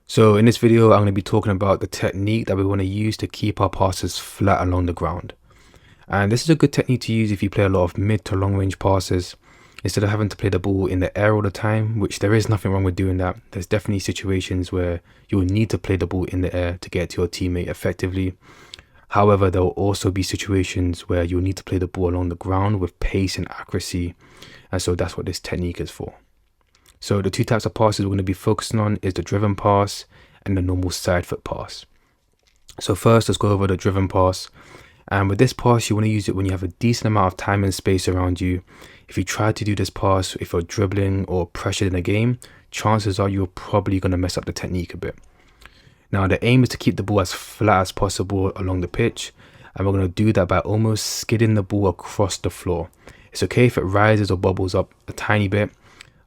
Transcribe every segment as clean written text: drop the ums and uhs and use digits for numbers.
So in this video, I'm going to be talking about the technique that we want to use to keep our passes flat along the ground. And this is a good technique to use if you play a lot of mid to long range passes, instead of having to play the ball in the air all the time, which there is nothing wrong with doing that. There's definitely situations where you will need to play the ball in the air to get to your teammate effectively. However, there will also be situations where you'll need to play the ball along the ground with pace and accuracy. And so that's what this technique is for. So the two types of passes we're going to be focusing on is the driven pass and the normal side foot pass. So first, let's go over the driven pass. And with this pass, you want to use it when you have a decent amount of time and space around you. If you try to do this pass, if you're dribbling or pressured in a game, chances are you're probably going to mess up the technique a bit. Now, the aim is to keep the ball as flat as possible along the pitch. And we're going to do that by almost skidding the ball across the floor. It's okay if it rises or bubbles up a tiny bit.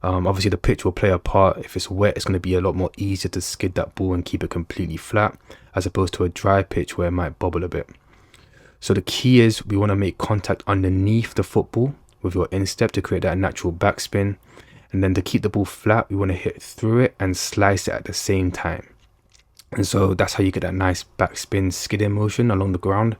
Obviously, the pitch will play a part. If it's wet, it's going to be a lot more easier to skid that ball and keep it completely flat, as opposed to a dry pitch where it might bubble a bit. So the key is we want to make contact underneath the football with your instep to create that natural backspin. And then to keep the ball flat, we want to hit through it and slice it at the same time. And so that's how you get that nice backspin skidding motion along the ground.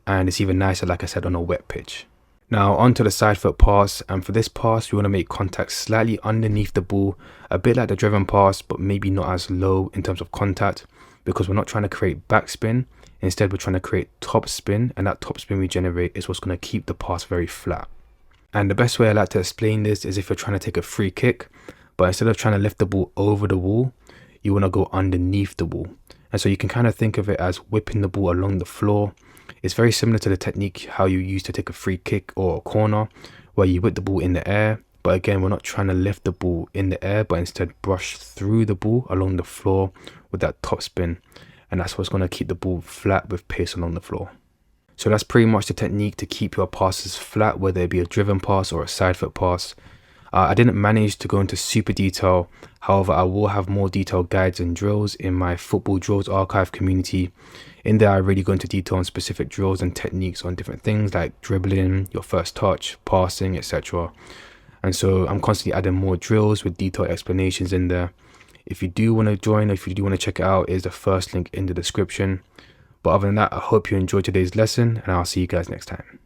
And it's even nicer, like I said, on a wet pitch. Now onto the side foot pass, and for this pass we want to make contact slightly underneath the ball, a bit like the driven pass, but maybe not as low in terms of contact, because we're not trying to create backspin. Instead, we're trying to create top spin, and that top spin we generate is what's going to keep the pass very flat. And the best way I like to explain this is if you're trying to take a free kick, but instead of trying to lift the ball over the wall, you want to go underneath the wall. And so you can kind of think of it as whipping the ball along the floor. It's very similar to the technique how you use to take a free kick or a corner, where you whip the ball in the air. But again, we're not trying to lift the ball in the air, but instead brush through the ball along the floor with that top spin. And that's what's going to keep the ball flat with pace along the floor. So that's pretty much the technique to keep your passes flat, whether it be a driven pass or a side foot pass. I didn't manage to go into super detail. However, I will have more detailed guides and drills in my Football Drills Archive community. In there, I really go into detail on specific drills and techniques on different things like dribbling, your first touch, passing, etc. And so I'm constantly adding more drills with detailed explanations in there. If you do want to join, or if you do want to check it out, is the first link in the description. But other than that, I hope you enjoyed today's lesson, and I'll see you guys next time.